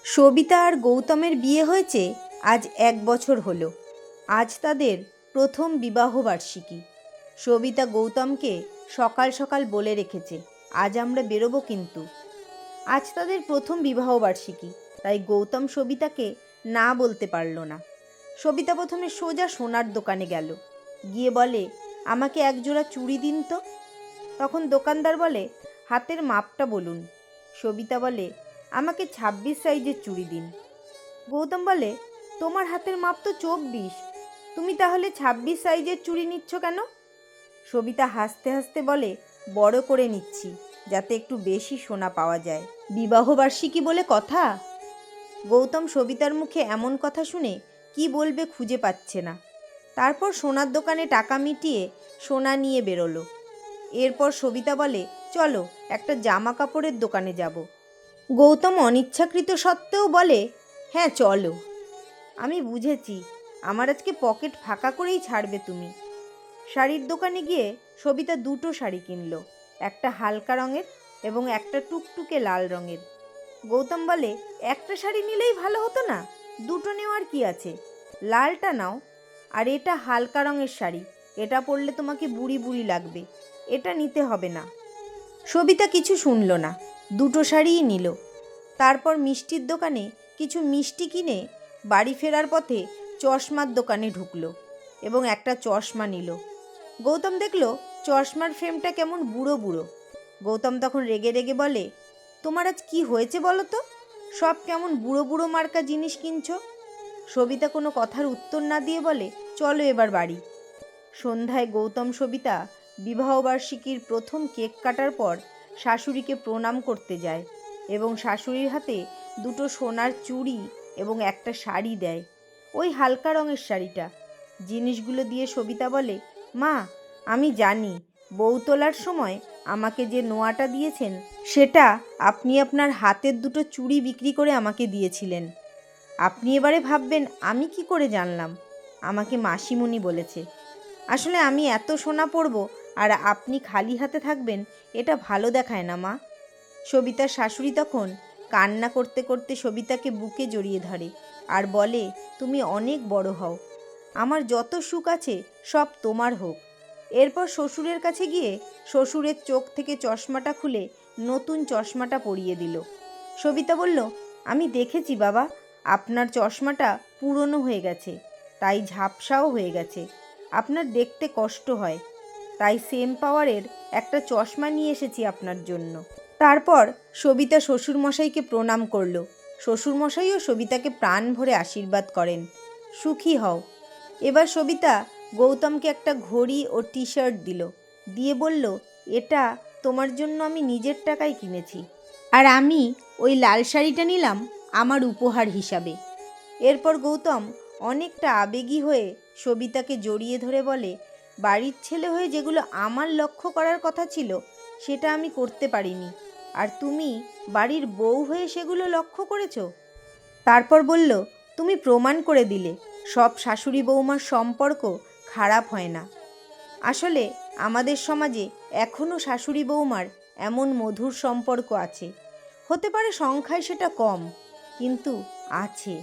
সবিতা আর গৌতমের বিয়ে হয়েছে আজ 1 বছর হলো। আজ তাদের প্রথম বিবাহবার্ষিকী। সবিতা গৌতমকে সকাল সকাল বলে রেখেছে, আজ আমরা বেরোবো কিন্তু। আজ তাদের প্রথম বিবাহবার্ষিকী, তাই গৌতম সবিতাকে না বলতে পারল না। সবিতা প্রথমে সোজা সোনার দোকানে গেল, গিয়ে বলে, আমাকে এক জোড়া চুড়ি দিন তো। তখন দোকানদার বলে, হাতের মাপটা বলুন। সবিতা বলে, আমাকে 26 সাইজের চুড়ি দিন। গৌতম বলে, তোমার হাতের মাপ তো 24, তুমি তাহলে 26 সাইজের চুড়ি নিচ্ছ কেন? সবিতা হাসতে হাসতে বলে, বড় করে নিচ্ছি, যাতে একটু বেশি সোনা পাওয়া যায়। বিবাহবার্ষিকী বলে কথা। গৌতম সবিতার মুখে এমন কথা শুনে কি বলবে খুঁজে পাচ্ছে না। তারপর সোনার দোকানে টাকা মিটিয়ে সোনা নিয়ে বেরোলো। এরপর সবিতা বলে, চলো একটা জামা কাপড়ের দোকানে যাব। গৌতম অনিচ্ছাকৃত সত্ত্বেও বলে, হ্যাঁ চলো। আমি বুঝেছি, আমার আজকে পকেট ফাঁকা করেই ছাড়বে তুমি। শাড়ির দোকানে গিয়ে সবিতা 2টো শাড়ি কিনলো, একটা হালকা রঙের এবং একটা টুকটুকে লাল রঙের। গৌতম বলে, একটা শাড়ি নিলেই ভালো হতো না? 2টো নেওয়ার কি আছে? লালটা নাও, আর এটা হালকা রঙের শাড়ি, এটা পরলে তোমাকে বুড়ি বুড়ি লাগবে, এটা নিতে হবে না। সবিতা কিছু শুনল না, 2টো শাড়িই নিল। তারপর মিষ্টির দোকানে কিছু মিষ্টি কিনে বাড়ি ফেরার পথে চশমার দোকানে ঢুকলো এবং একটা চশমা নিল। গৌতম দেখল চশমার ফ্রেমটা কেমন বুড়ো বুড়ো। গৌতম তখন রেগে রেগে বলে, তোমার আজ কি হয়েছে বলো তো? সব কেমন বুড়ো বুড়ো মার্কা জিনিস কিনছো। সবিতা কোনো কথার উত্তর না দিয়ে বলে, চলো এবার বাড়ি। সন্ধ্যায় গৌতম সবিতা বিবাহবার্ষিকীর প্রথম কেক কাটার পর শাশুড়িকে প্রণাম করতে যায় এবং শাশুড়ির হাতে 2টো সোনার চুড়ি এবং একটা শাড়ি দেয়, ওই হালকা রঙের শাড়িটা। জিনিসগুলো দিয়ে সবিতা বলে, মা, আমি জানি বউ তোলার সময় আমাকে যে নোয়াটা দিয়েছেন সেটা আপনি আপনার হাতের 2টো চুড়ি বিক্রি করে আমাকে দিয়েছিলেন। আপনি এবারে ভাববেন আমি কি করে জানলাম? আমাকে মাসিমণি বলেছে। আসলে আমি এত সোনা পরব আর আপনি খালি হাতে থাকবেন, এটা ভালো দেখায় না মা। সবিতার শাশুড়ি তখন কান্না করতে করতে সবিতাকে বুকে জড়িয়ে ধরে আর বলে, তুমি অনেক বড় হও, আমার যত সুখ আছে সব তোমার হোক। এরপর শ্বশুরের কাছে গিয়ে শ্বশুরের চোখ থেকে চশমাটা খুলে নতুন চশমাটা পরিয়ে দিল। সবিতা বলল, আমি দেখেছি বাবা, আপনার চশমাটা পুরনো হয়ে গেছে, তাই ঝাপসাও হয়ে গেছে, আপনার দেখতে কষ্ট হয়, তাই সেম পাওয়ারের একটা চশমা নিয়ে এসেছি আপনার জন্য। তারপর সবিতা শ্বশুরমশাইকে প্রণাম করল। শ্বশুরমশাইও সবিতাকে প্রাণ ভরে আশীর্বাদ করেন, সুখী হও। এবার সবিতা গৌতমকে একটা ঘড়ি ও টি-শার্ট দিল, দিয়ে বলল, এটা তোমার জন্য আমি নিজের টাকায় কিনেছি, আর আমি ওই লাল শাড়িটা নিলাম আমার উপহার হিসাবে। এরপর গৌতম অনেকটা আবেগী হয়ে সবিতাকে জড়িয়ে ধরে বলে, বাড়ির ছেলে হয়ে যেগুলো আমার লক্ষ্য করার কথা ছিল সেটা আমি করতে পারিনি, আর তুমি বাড়ির বউ হয়ে সেগুলো লক্ষ্য করেছো। তারপর বলল, তুমি প্রমাণ করে দিলে সব শাশুড়ি বৌমার সম্পর্ক খারাপ হয় না। আসলে আমাদের সমাজে এখনও শাশুড়ি বৌমার এমন মধুর সম্পর্ক আছে, হতে পারে সংখ্যায় সেটা কম, কিন্তু আছে।